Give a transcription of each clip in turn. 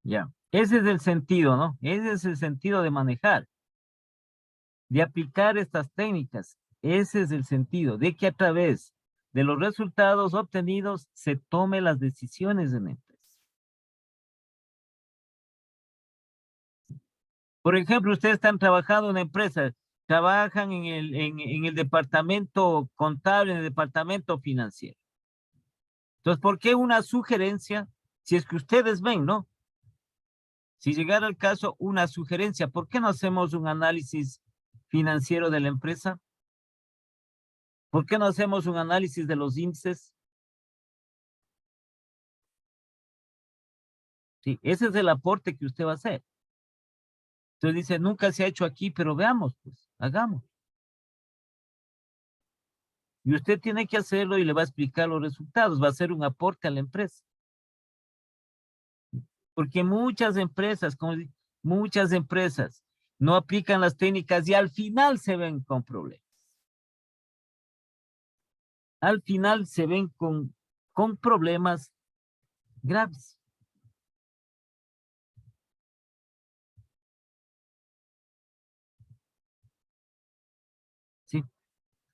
Ya. Ese es el sentido, ¿no? Ese es el sentido de manejar, de aplicar estas técnicas. Ese es el sentido, de que a través de los resultados obtenidos se tome las decisiones en la empresa. Por ejemplo, ustedes están trabajando en una empresa, trabajan en el departamento contable, en el departamento financiero. Entonces, ¿por qué una sugerencia? Si es que ustedes ven, ¿no? Si llegara el caso, una sugerencia, ¿por qué no hacemos un análisis financiero de la empresa? ¿Por qué no hacemos un análisis de los índices? Sí, ese es el aporte que usted va a hacer. Entonces dice, nunca se ha hecho aquí, pero veamos, pues, hagamos. Y usted tiene que hacerlo y le va a explicar los resultados, va a hacer un aporte a la empresa. Porque muchas empresas, muchas empresas no aplican las técnicas y al final se ven con problemas. Al final se ven con problemas graves. ¿Sí?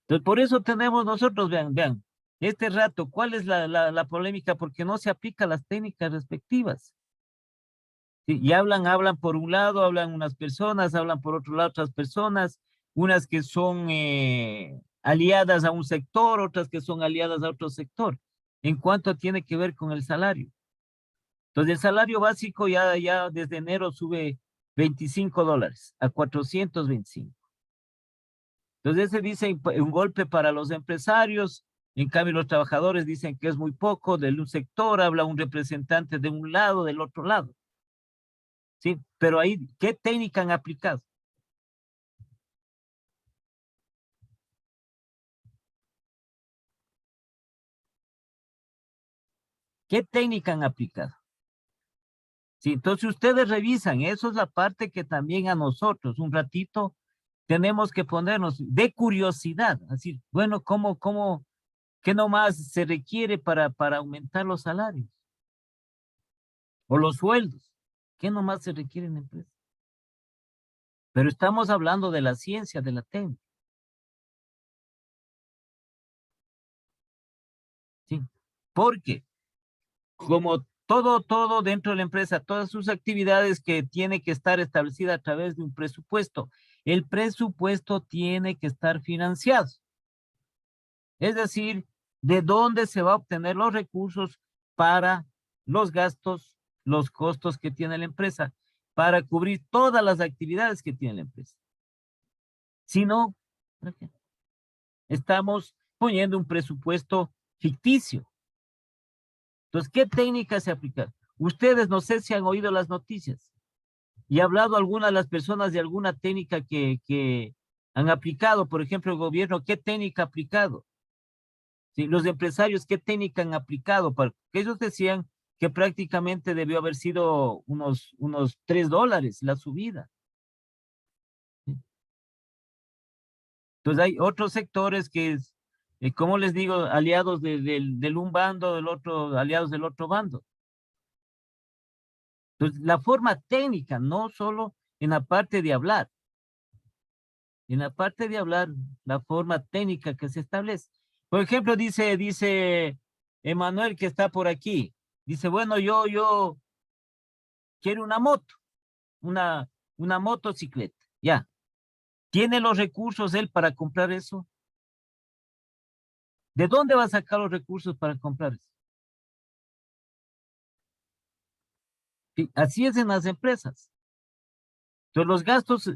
Entonces, por eso tenemos nosotros, vean, este rato, ¿cuál es la polémica? Porque no se aplican las técnicas respectivas. ¿Sí? Y hablan por un lado, hablan unas personas, hablan por otro lado otras personas, unas que son aliadas a un sector, otras que son aliadas a otro sector, en cuanto tiene que ver con el salario. Entonces, el salario básico ya desde enero sube $25 a 425. Entonces, ese dice un golpe para los empresarios, en cambio los trabajadores dicen que es muy poco, de un sector habla un representante de un lado, del otro lado. ¿Sí? Pero ahí, ¿qué técnica han aplicado? ¿Qué técnica han aplicado? Sí, entonces ustedes revisan, eso es la parte que también a nosotros, un ratito, tenemos que ponernos de curiosidad, así, bueno, qué nomás se requiere para aumentar los salarios o los sueldos? ¿Qué nomás se requiere en la empresa? Pero estamos hablando de la ciencia, de la técnica, ¿sí? Porque como todo dentro de la empresa, todas sus actividades que tiene que estar establecida a través de un presupuesto, el presupuesto tiene que estar financiado. Es decir, de dónde se va a obtener los recursos para los gastos, los costos que tiene la empresa, para cubrir todas las actividades que tiene la empresa. Si no, estamos poniendo un presupuesto ficticio. Entonces, ¿qué técnicas se aplican? Ustedes no sé si han oído las noticias y ha hablado algunas de las personas de alguna técnica que han aplicado. Por ejemplo, el gobierno, ¿qué técnica ha aplicado? ¿Sí? Los empresarios, ¿qué técnica han aplicado? Porque ellos decían que prácticamente debió haber sido unos $3 la subida. ¿Sí? Entonces hay otros sectores que, como les digo, aliados del un bando, del otro, aliados del otro bando. Entonces, la forma técnica, no solo en la parte de hablar, en la parte de hablar, la forma técnica que se establece. Por ejemplo, dice Emanuel que está por aquí. Dice, bueno, yo quiero una moto, una motocicleta. Ya. ¿Tiene los recursos él para comprar eso? ¿De dónde va a sacar los recursos para comprar eso? Sí, así es en las empresas. Entonces,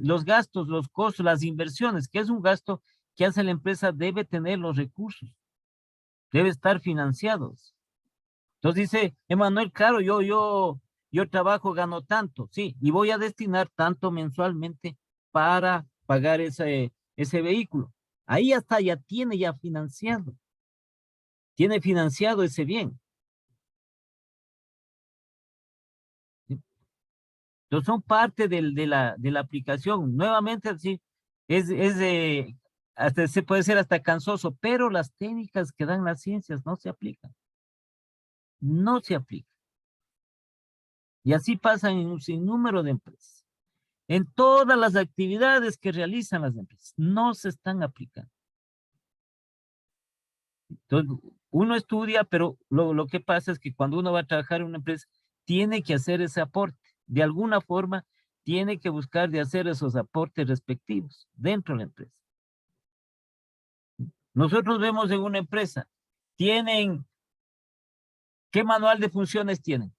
los costos, las inversiones, que es un gasto que hace la empresa, debe tener los recursos, debe estar financiados. Entonces dice, Emanuel, claro, yo trabajo, gano tanto, sí, y voy a destinar tanto mensualmente para pagar ese vehículo. Ahí hasta ya tiene ya financiado, tiene financiado ese bien. ¿Sí? Entonces son parte de la aplicación. Nuevamente, sí, hasta se puede ser hasta cansoso, pero las técnicas que dan las ciencias no se aplican, no se aplican. Y así pasa en un sinnúmero de empresas. En todas las actividades que realizan las empresas, no se están aplicando. Entonces, uno estudia, pero lo que pasa es que cuando uno va a trabajar en una empresa, tiene que hacer ese aporte. De alguna forma, tiene que buscar de hacer esos aportes respectivos dentro de la empresa. Nosotros vemos en una empresa, tienen, ¿qué manual de funciones tienen?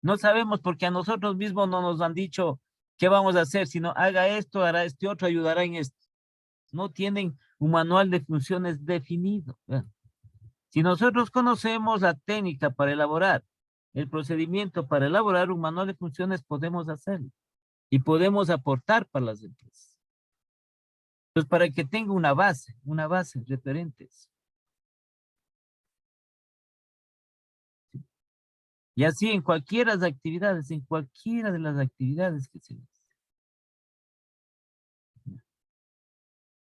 No sabemos porque a nosotros mismos no nos han dicho qué vamos a hacer, sino haga esto, hará este otro, ayudará en esto. No tienen un manual de funciones definido. ¿Vean? Si nosotros conocemos la técnica para elaborar, el procedimiento para elaborar un manual de funciones, podemos hacerlo y podemos aportar para las empresas. Entonces, para que tenga una base, referentes. Y así en cualquiera de las actividades, en cualquiera de las actividades que se hace.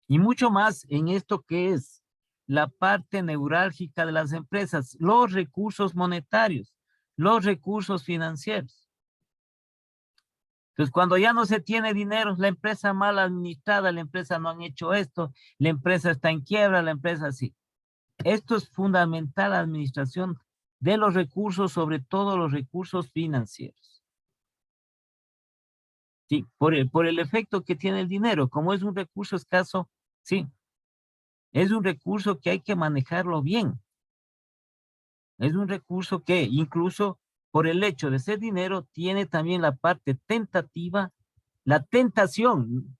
Y mucho más en esto que es la parte neurálgica de las empresas, los recursos monetarios, los recursos financieros. Entonces, cuando ya no se tiene dinero, la empresa mal administrada, la empresa no han hecho esto, la empresa está en quiebra, la empresa sí. Esto es fundamental, la administración de los recursos, sobre todo los recursos financieros. Sí, por el efecto que tiene el dinero, como es un recurso escaso, sí, es un recurso que hay que manejarlo bien. Es un recurso que incluso por el hecho de ser dinero, tiene también la parte tentativa, la tentación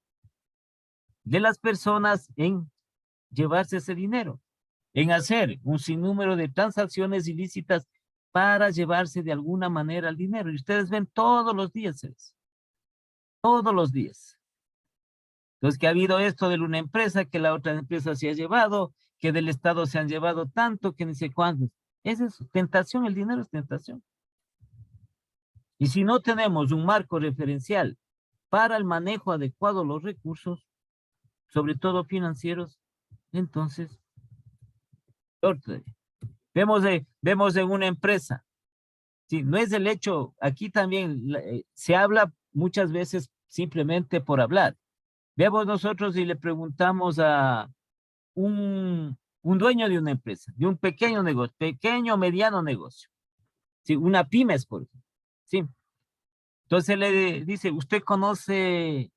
de las personas en llevarse ese dinero, en hacer un sinnúmero de transacciones ilícitas para llevarse de alguna manera el dinero. Y ustedes ven todos los días eso, todos los días. Entonces, que ha habido esto de una empresa, que la otra empresa se ha llevado, que del Estado se han llevado tanto, que ni sé cuántos. Esa es tentación, el dinero es tentación. Y si no tenemos un marco referencial para el manejo adecuado de los recursos, sobre todo financieros, entonces, vemos en una empresa. Sí, no es el hecho, aquí también se habla muchas veces simplemente por hablar. Vemos nosotros y le preguntamos a un dueño de una empresa, de un pequeño negocio, pequeño o mediano negocio, ¿sí? Una pymes, por ejemplo, ¿sí? Entonces le dice, ¿usted conoce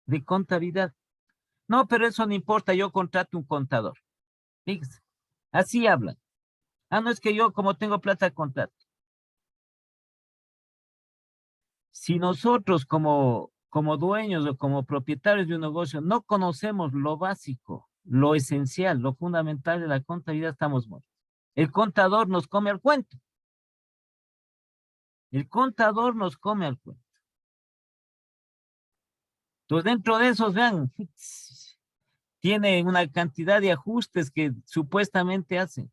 de contabilidad? No, pero eso no importa, yo contrato un contador. Fíjese, así hablan. Ah, no, es que yo como tengo plata contrato. Si nosotros como dueños o como propietarios de un negocio no conocemos lo básico, lo esencial, lo fundamental de la contabilidad, estamos muertos. El contador nos come al cuento. El contador nos come al cuento. Entonces, dentro de esos, vean, tiene una cantidad de ajustes que supuestamente hacen.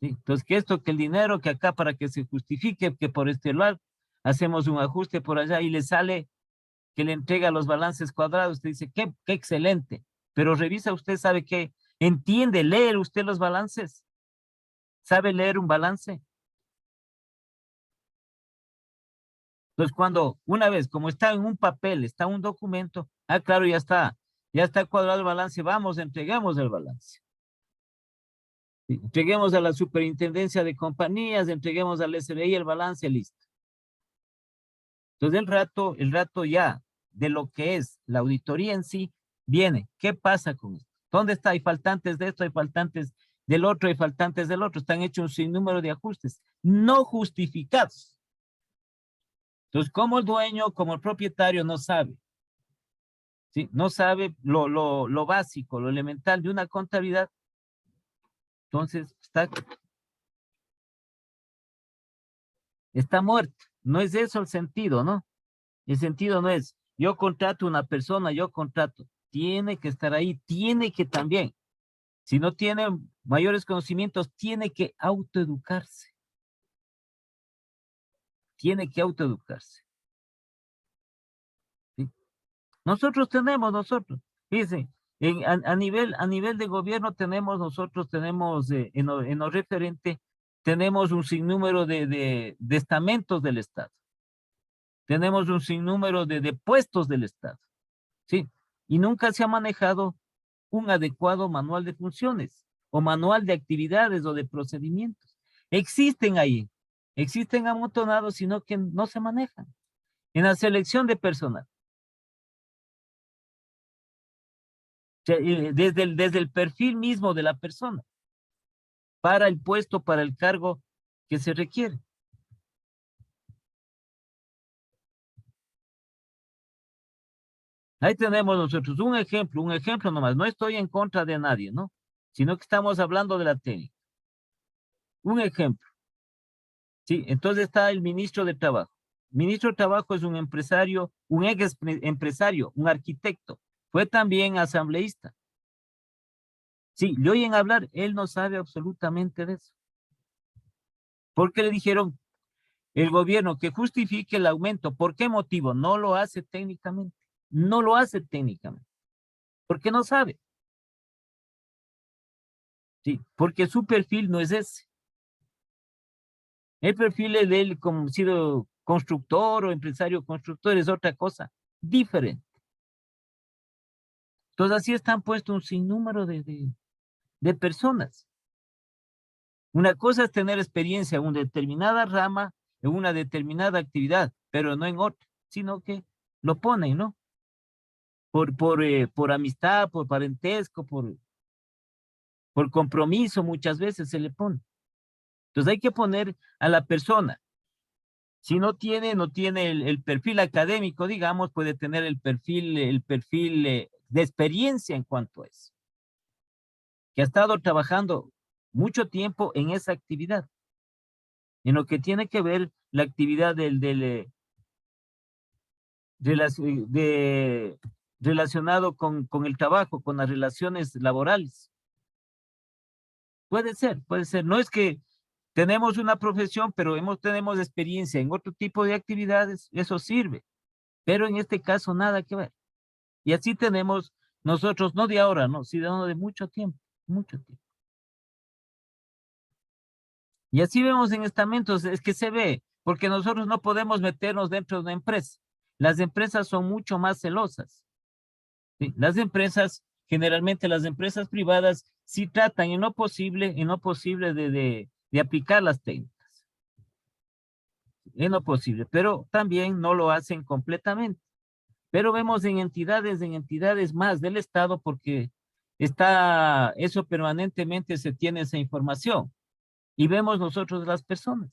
¿Sí? Entonces, que esto, que el dinero, que acá para que se justifique, que por este lado hacemos un ajuste por allá y le sale que le entrega los balances cuadrados. Usted dice, qué excelente. Pero revisa, usted sabe que entiende, leer usted los balances. ¿Sabe leer un balance? Entonces, cuando una vez, como está en un papel, está un documento, ah, claro, ya está cuadrado el balance, vamos, entregamos el balance. Entreguemos a la superintendencia de compañías, entreguemos al SRI el balance, listo. Entonces, el rato ya de lo que es la auditoría en sí, viene, ¿qué pasa con esto? ¿Dónde está? Hay faltantes de esto, hay faltantes del otro, hay faltantes del otro. Están hechos un sinnúmero de ajustes no justificados. Entonces, como el dueño, como el propietario no sabe, ¿sí? No sabe lo básico, lo elemental de una contabilidad, entonces está muerto. No es eso el sentido, ¿no? El sentido no es, yo contrato una persona, yo contrato. Tiene que estar ahí, tiene que también. Si no tiene mayores conocimientos, tiene que autoeducarse. Tiene que autoeducarse. ¿Sí? Nosotros, fíjense, a nivel de gobierno nosotros tenemos en lo referente tenemos un sinnúmero de estamentos del Estado. Tenemos un sinnúmero de puestos del Estado. ¿Sí? Y nunca se ha manejado un adecuado manual de funciones o manual de actividades o de procedimientos. Existen ahí, existen amontonados, sino que no se manejan. En la selección de personal. O sea, desde el perfil mismo de la persona, para el puesto, para el cargo que se requiere. Ahí tenemos nosotros un ejemplo nomás. No estoy en contra de nadie, ¿no? Sino que estamos hablando de la técnica. Un ejemplo. Sí, entonces está el ministro de Trabajo. El ministro de Trabajo es un empresario, un ex empresario, un arquitecto. Fue también asambleísta. Sí, le oyen hablar, él no sabe absolutamente de eso. Porque le dijeron el gobierno que justifique el aumento. ¿Por qué motivo? No lo hace técnicamente. No lo hace técnicamente. Porque no sabe. Sí, porque su perfil no es ese. El perfil de él como sido constructor o empresario constructor es otra cosa diferente. Entonces así están puestos un sinnúmero de personas. Una cosa es tener experiencia en una determinada rama, en una determinada actividad, pero no en otra, sino que lo ponen, ¿no? Por amistad, por parentesco, por compromiso, muchas veces se le pone. Entonces hay que poner a la persona. Si no tiene el perfil académico, digamos, puede tener el perfil de experiencia en cuanto a eso, que ha estado trabajando mucho tiempo en esa actividad, en lo que tiene que ver la actividad relacionado con el trabajo, con las relaciones laborales. Puede ser, puede ser. No es que tenemos una profesión, pero tenemos experiencia en otro tipo de actividades, eso sirve, pero en este caso nada que ver. Y así tenemos nosotros, no de ahora, no, sino de mucho tiempo, mucho tiempo. Y así vemos en estamentos, es que se ve, porque nosotros no podemos meternos dentro de una empresa. Las empresas son mucho más celosas. ¿Sí? Las empresas, generalmente las empresas privadas, sí tratan en lo posible de aplicar las técnicas, en lo posible, pero también no lo hacen completamente. Pero vemos en entidades más del Estado porque está eso permanentemente se tiene esa información y vemos nosotros las personas,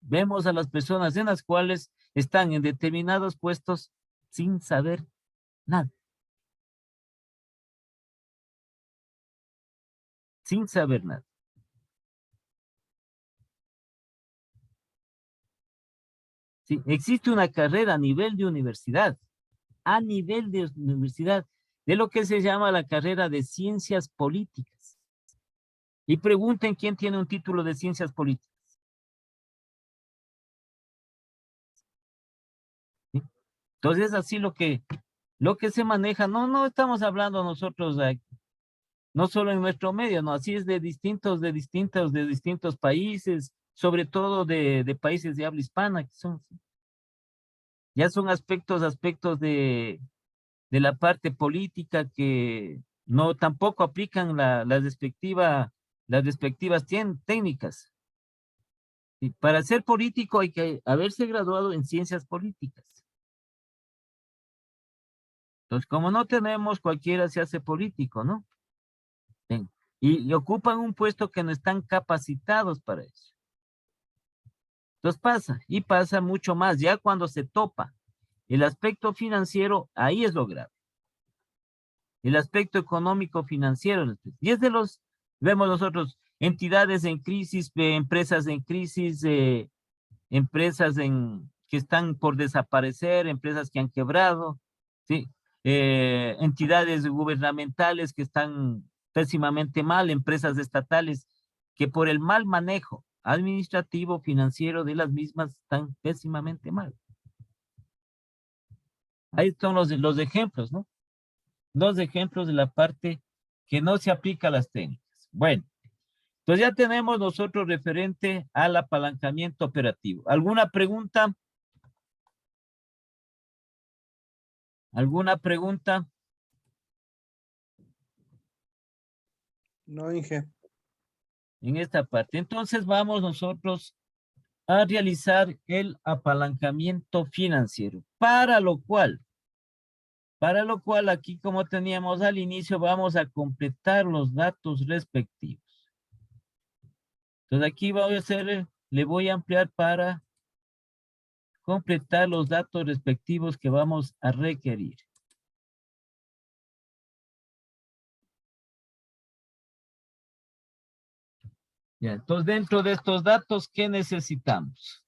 vemos a las personas en las cuales están en determinados puestos sin saber nada, sin saber nada. ¿Sí? Existe una carrera a nivel de universidad, de lo que se llama la carrera de ciencias políticas. Y pregunten quién tiene un título de ciencias políticas. ¿Sí? Entonces, así lo que se maneja, no estamos hablando nosotros, no solo en nuestro medio, no, así es de distintos países, sobre todo de países de habla hispana, que ya son aspectos de la parte política que no tampoco aplican las respectivas técnicas. Y para ser político hay que haberse graduado en ciencias políticas. Entonces, como no tenemos, cualquiera se hace político, ¿no? Bien. Y ocupan un puesto que no están capacitados para eso. Entonces pasa mucho más, ya cuando se topa el aspecto financiero, ahí es lo grave. El aspecto económico financiero. Y es vemos nosotros, entidades en crisis, empresas en crisis, empresas que están por desaparecer, empresas que han quebrado, ¿sí? Entidades gubernamentales que están pésimamente mal, empresas estatales que por el mal manejo administrativo, financiero de las mismas están pésimamente mal. Ahí están los ejemplos, ¿no? Los ejemplos de la parte que no se aplica a las técnicas. Bueno, Entonces ya tenemos nosotros referente al apalancamiento operativo. ¿Alguna pregunta? ¿Alguna pregunta? No, Inge. En esta parte. Entonces vamos nosotros a realizar el apalancamiento financiero, para lo cual aquí, como teníamos al inicio, vamos a completar los datos respectivos. Entonces aquí voy a hacer, le voy a ampliar para completar los datos respectivos que vamos a requerir. Ya, entonces dentro de estos datos, ¿qué necesitamos?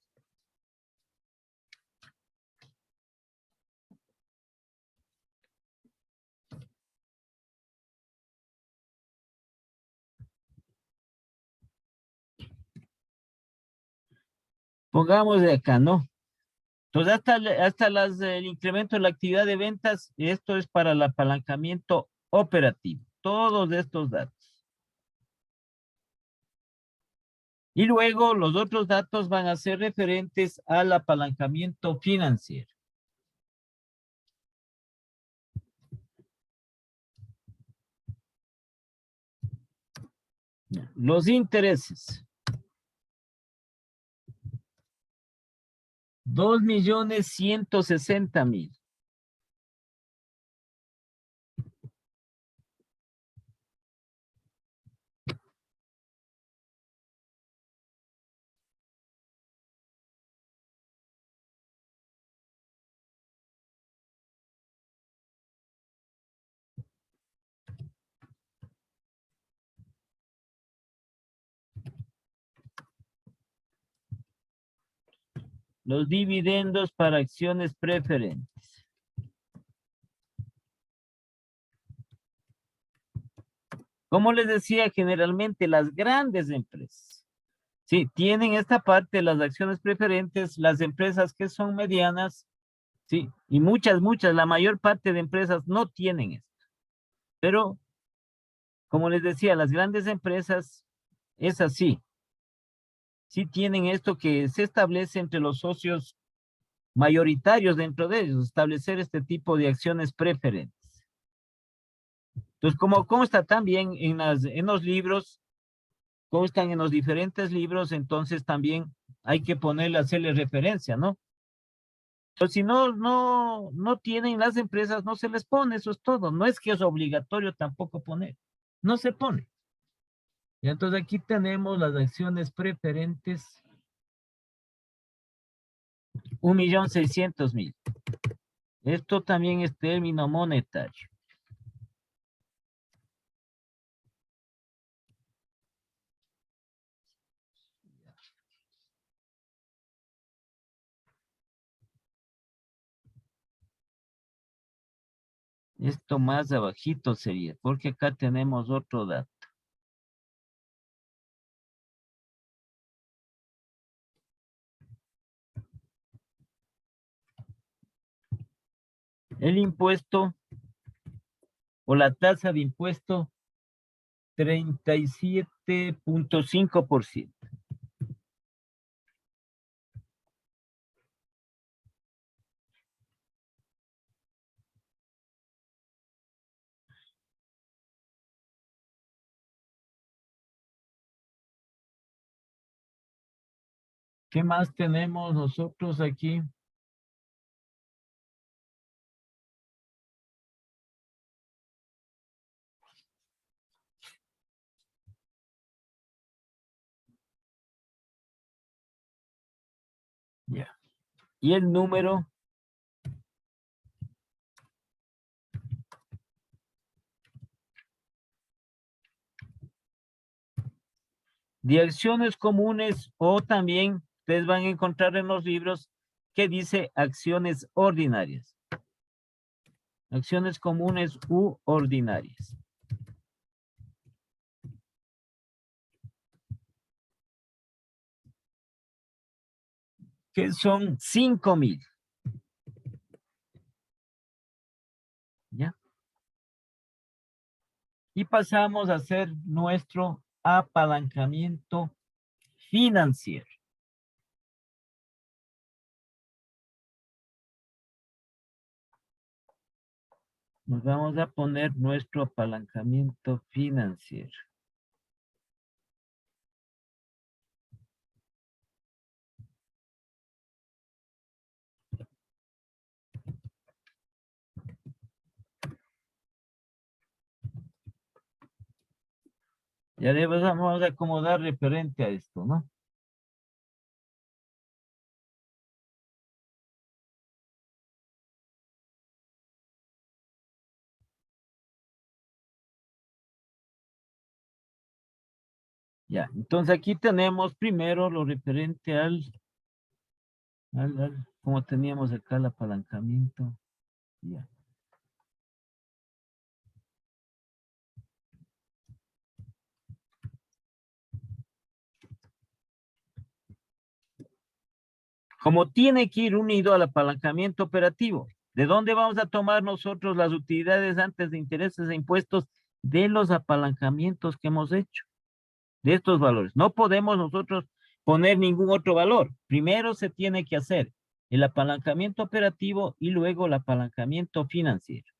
Pongamos de acá, ¿no? Entonces hasta el incremento de la actividad de ventas, esto es para el apalancamiento operativo. Todos estos datos. Y luego los otros datos van a ser referentes al apalancamiento financiero. Los intereses. 2.160.000. Los dividendos para acciones preferentes. Como les decía, generalmente las grandes empresas, sí, tienen esta parte de las acciones preferentes, las empresas que son medianas, sí, y muchas, la mayor parte de empresas no tienen esto. Pero, como les decía, las grandes empresas es así. Sí tienen esto que se establece entre los socios mayoritarios dentro de ellos, establecer este tipo de acciones preferentes. Entonces, como consta también en los libros, constan en los diferentes libros, entonces también hay que ponerle, hacerle referencia, ¿no? Entonces, si no tienen las empresas, no se les pone, eso es todo. No es que es obligatorio tampoco poner, no se pone. Y entonces aquí tenemos las acciones preferentes, 1.600.000. Esto también es término monetario. Esto más abajito sería, porque acá tenemos otro dato. El impuesto o la tasa de impuesto, 37.5%. ¿Qué más tenemos nosotros aquí? Ya. Y el número de acciones comunes, o también ustedes van a encontrar en los libros que dice acciones ordinarias. Acciones comunes u ordinarias. Que son 5.000. ¿Ya? Y pasamos a hacer nuestro apalancamiento financiero. Nos vamos a poner nuestro apalancamiento financiero. Ya le vamos a acomodar referente a esto, ¿no? Ya, entonces aquí tenemos primero lo referente como teníamos acá el apalancamiento. Ya. Como tiene que ir unido al apalancamiento operativo, ¿de dónde vamos a tomar nosotros las utilidades antes de intereses e impuestos de los apalancamientos que hemos hecho? De estos valores. No podemos nosotros poner ningún otro valor. Primero se tiene que hacer el apalancamiento operativo y luego el apalancamiento financiero.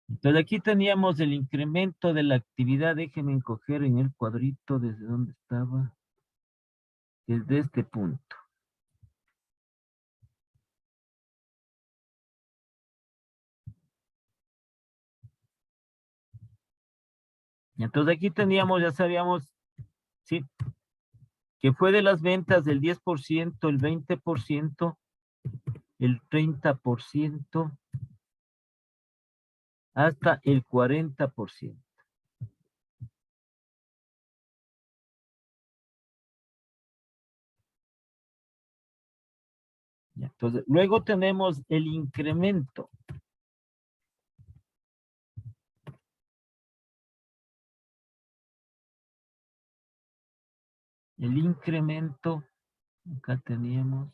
Entonces aquí teníamos el incremento de la actividad. Déjenme encoger en el cuadrito desde donde estaba. Desde este punto. Entonces aquí teníamos, ya sabíamos, sí, que fue de las ventas del 10%, el 20%, el 30%, hasta el 40%. Entonces, luego tenemos el incremento. El incremento, acá teníamos.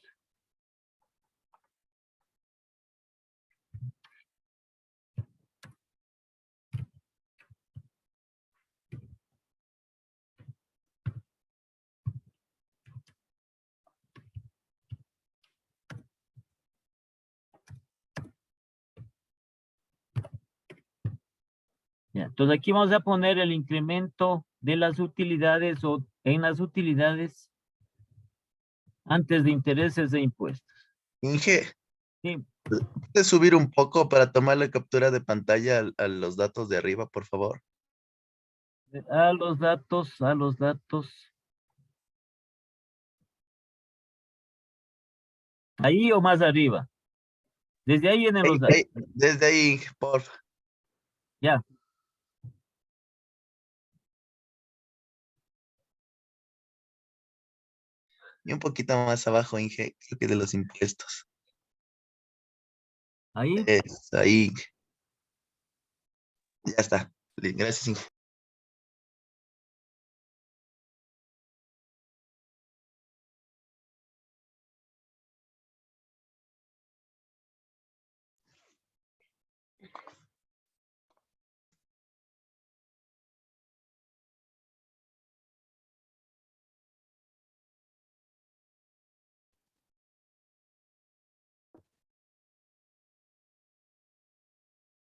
Ya, entonces aquí vamos a poner el incremento de las utilidades o en las utilidades antes de intereses e impuestos. Inge, Sí, ¿puedes subir un poco para tomar la captura de pantalla a los datos de arriba, por favor? a los datos, a los datos. Ahí o más arriba. Desde ahí vienen los datos. Desde ahí, Inge, por favor. Ya. Y un poquito más abajo, Inge, creo que de los impuestos. Ahí. Es ahí. Ya está. Gracias, Inge.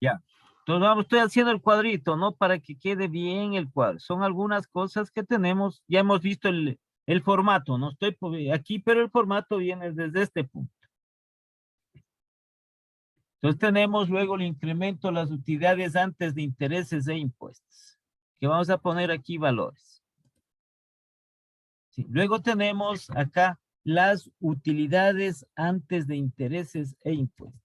Ya. Entonces vamos, estoy haciendo el cuadrito, ¿no? Para que quede bien el cuadro. Son algunas cosas que tenemos. Ya hemos visto el formato, no estoy aquí, pero el formato viene desde este punto. Entonces tenemos luego el incremento de las utilidades antes de intereses e impuestos. Que vamos a poner aquí valores. Sí. Luego tenemos acá las utilidades antes de intereses e impuestos.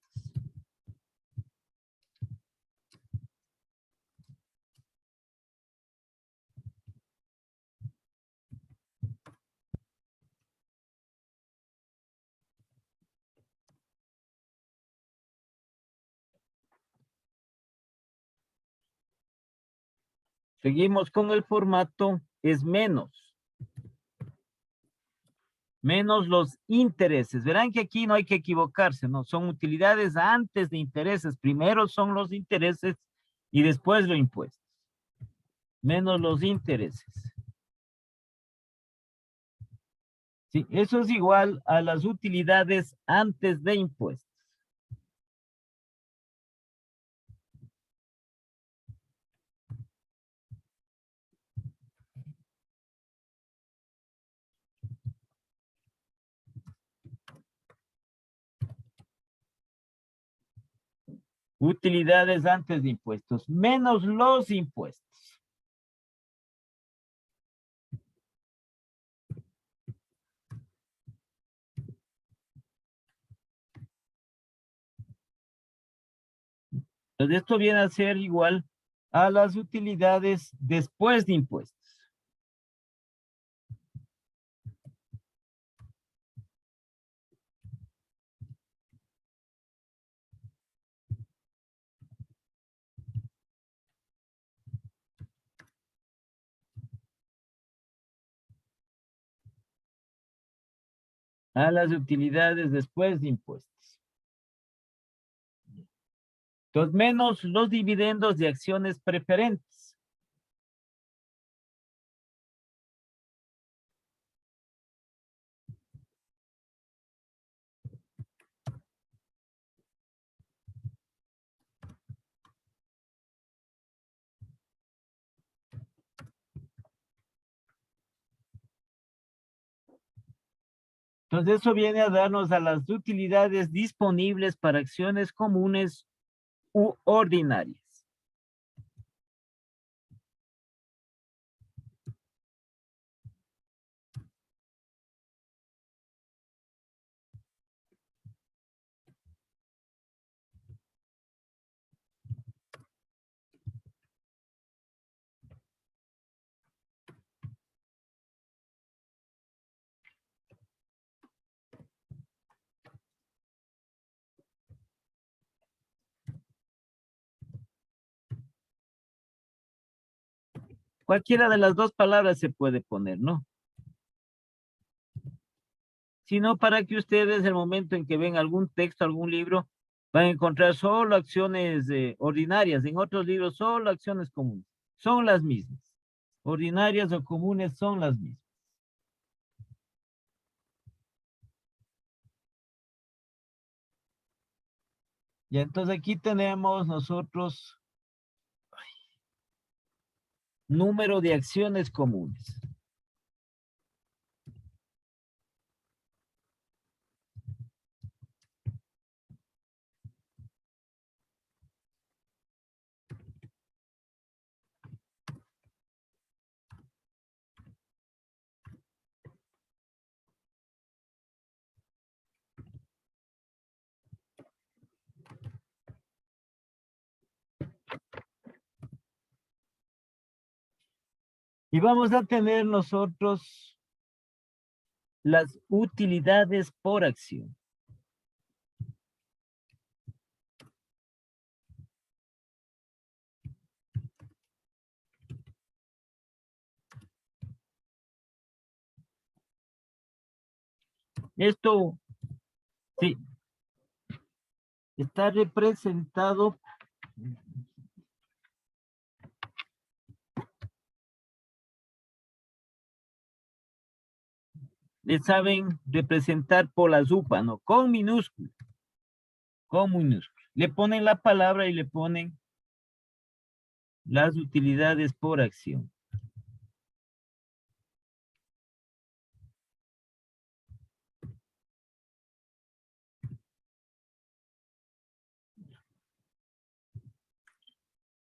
Seguimos con el formato, es menos. Menos los intereses. Verán que aquí no hay que equivocarse, ¿no? Son utilidades antes de intereses. Primero son los intereses y después los impuestos. menos los intereses. Sí, eso es igual a las utilidades antes de impuestos. Utilidades antes de impuestos, menos los impuestos. Entonces esto viene a ser igual a las utilidades después de impuestos. A las utilidades después de impuestos. Entonces, menos los dividendos de acciones preferentes. Entonces, eso viene a darnos a las utilidades disponibles para acciones comunes u ordinarias. Cualquiera de las dos palabras se puede poner, ¿no? Sino para que ustedes, el momento en que ven algún texto, algún libro, van a encontrar solo acciones ordinarias, en otros libros solo acciones comunes. Son las mismas. Ordinarias o comunes son las mismas. Y entonces aquí tenemos nosotros número de acciones comunes. Y vamos a tener nosotros las utilidades por acción. Esto, sí, está representado. Le saben representar por la zupa, ¿no? Con minúscula. Con minúscula. Le ponen la palabra y le ponen las utilidades por acción.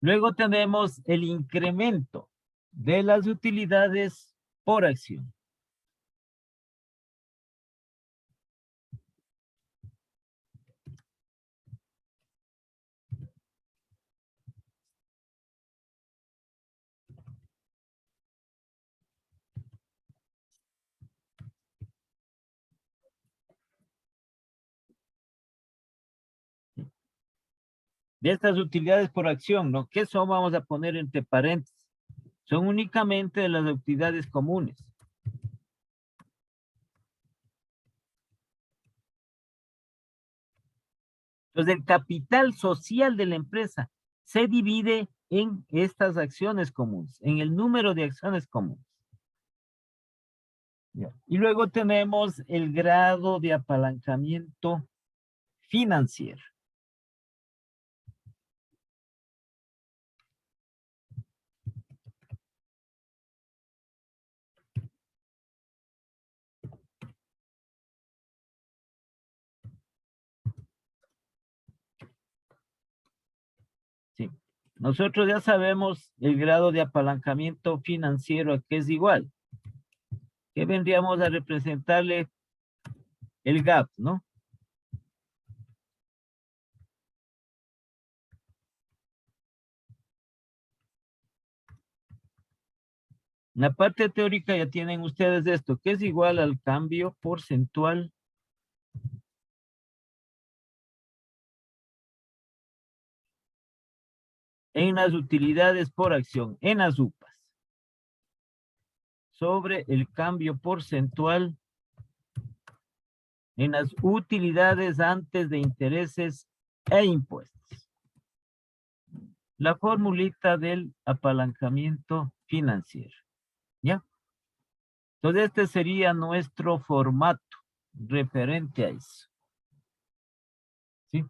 Luego tenemos el incremento de las utilidades por acción. De estas utilidades por acción, ¿no? ¿Qué son? Vamos a poner entre paréntesis. Son únicamente de las utilidades comunes. Entonces, el capital social de la empresa se divide en estas acciones comunes, en el número de acciones comunes. Ya. Y luego tenemos el grado de apalancamiento financiero. Sí. Nosotros ya sabemos el grado de apalancamiento financiero a qué es igual. Que vendríamos a representarle el gap, ¿no? En la parte teórica ya tienen ustedes esto, que es igual al cambio porcentual en las utilidades por acción, en las UPAs, sobre el cambio porcentual en las utilidades antes de intereses e impuestos. La formulita del apalancamiento financiero. ¿Ya? Entonces este sería nuestro formato referente a eso. ¿Sí?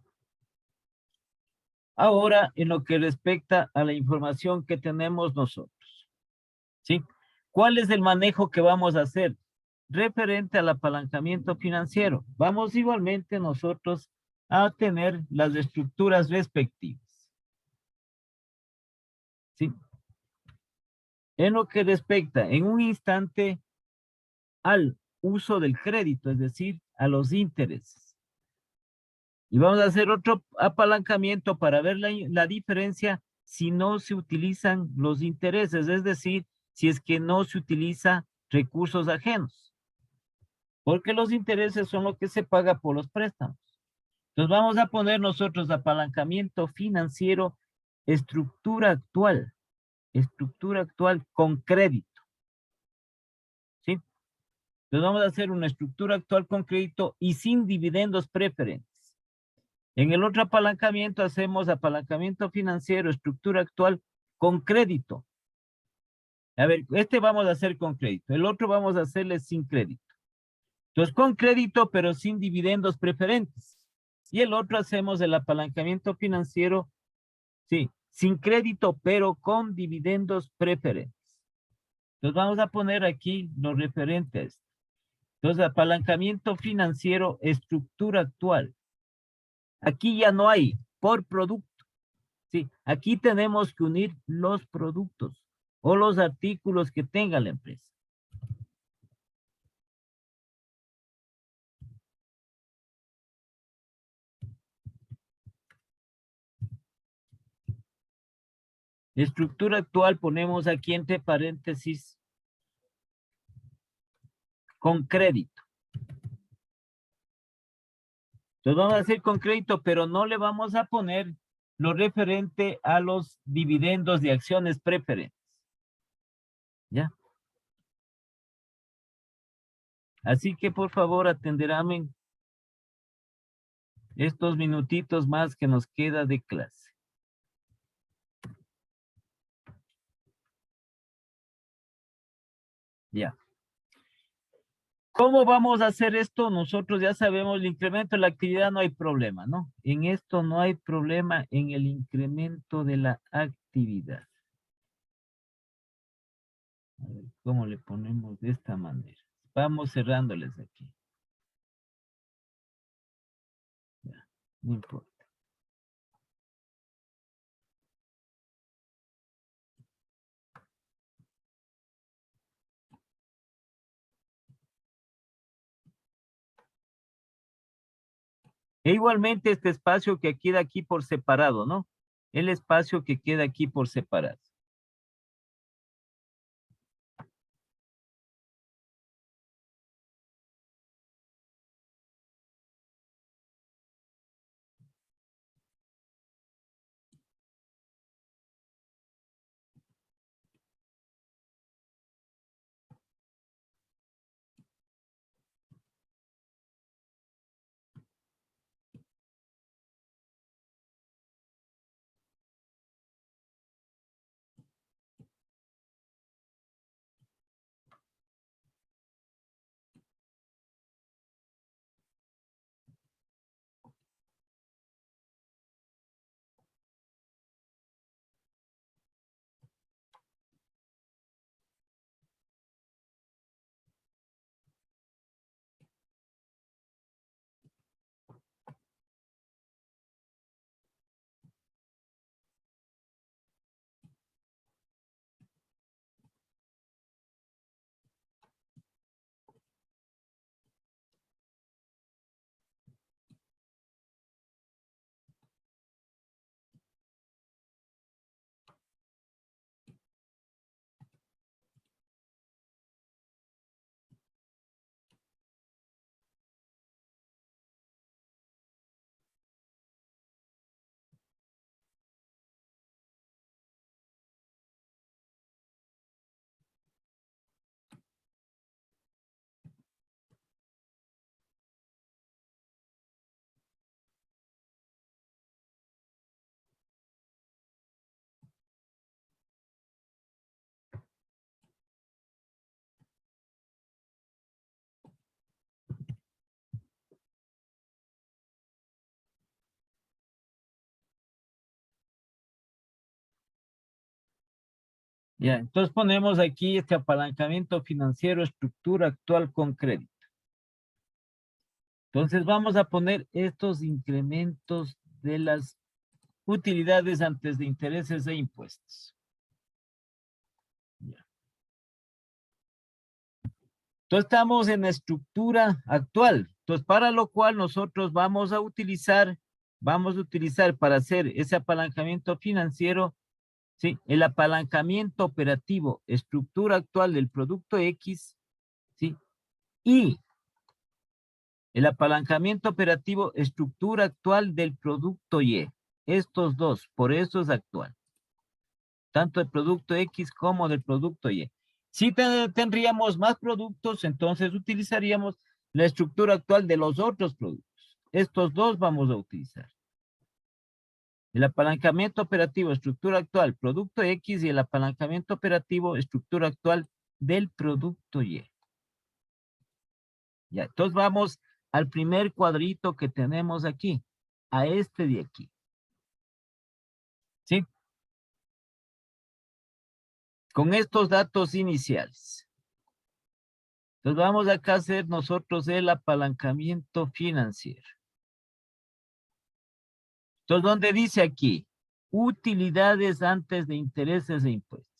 Ahora, en lo que respecta a la información que tenemos nosotros. ¿Sí? ¿Cuál es el manejo que vamos a hacer? Referente al apalancamiento financiero. Vamos igualmente nosotros a tener las estructuras respectivas. ¿Sí? En lo que respecta, en un instante, al uso del crédito, es decir, a los intereses. Y vamos a hacer otro apalancamiento para ver la diferencia si no se utilizan los intereses, es decir, si es que no se utiliza recursos ajenos. Porque los intereses son lo que se paga por los préstamos. Entonces vamos a poner nosotros apalancamiento financiero, estructura actual con crédito. ¿Sí? Entonces vamos a hacer una estructura actual con crédito y sin dividendos preferentes. En el otro apalancamiento hacemos apalancamiento financiero, estructura actual con crédito. A ver, este vamos a hacer con crédito, el otro vamos a hacerle sin crédito. Entonces con crédito pero sin dividendos preferentes. Y el otro hacemos el apalancamiento financiero, sí, sin crédito pero con dividendos preferentes. Entonces vamos a poner aquí los referentes. Entonces apalancamiento financiero, estructura actual. Aquí ya no hay por producto. Sí, aquí tenemos que unir los productos o los artículos que tenga la empresa. Estructura actual ponemos aquí entre paréntesis con crédito. Entonces vamos a hacer con crédito, pero no le vamos a poner lo referente a los dividendos de acciones preferentes. ¿Ya? Así que por favor atenderán estos minutitos más que nos queda de clase. Ya. ¿Cómo vamos a hacer esto? Nosotros ya sabemos el incremento de la actividad, no hay problema, ¿no? En esto no hay problema en el incremento de la actividad. A ver, ¿cómo le ponemos de esta manera? Vamos cerrándoles aquí. Ya, no importa. E igualmente este espacio que queda aquí por separado, ¿no? El espacio que queda aquí por separado. Ya, entonces ponemos aquí este apalancamiento financiero, estructura actual con crédito. Entonces vamos a poner estos incrementos de las utilidades antes de intereses e impuestos. Ya. Entonces estamos en la estructura actual. Entonces, para lo cual nosotros vamos a utilizar para hacer ese apalancamiento financiero, ¿sí? El apalancamiento operativo, estructura actual del producto X, ¿sí? Y el apalancamiento operativo, estructura actual del producto Y. Estos dos, por eso es actual. Tanto del producto X como del producto Y. Si tendríamos más productos, entonces utilizaríamos la estructura actual de los otros productos. Estos dos vamos a utilizar. El apalancamiento operativo, estructura actual, producto X, y el apalancamiento operativo, estructura actual del producto Y. Ya, entonces vamos al primer cuadrito que tenemos aquí, a este de aquí. ¿Sí? Con estos datos iniciales. Entonces vamos acá a hacer nosotros el apalancamiento financiero. Entonces, ¿dónde dice aquí? Utilidades antes de intereses e impuestos.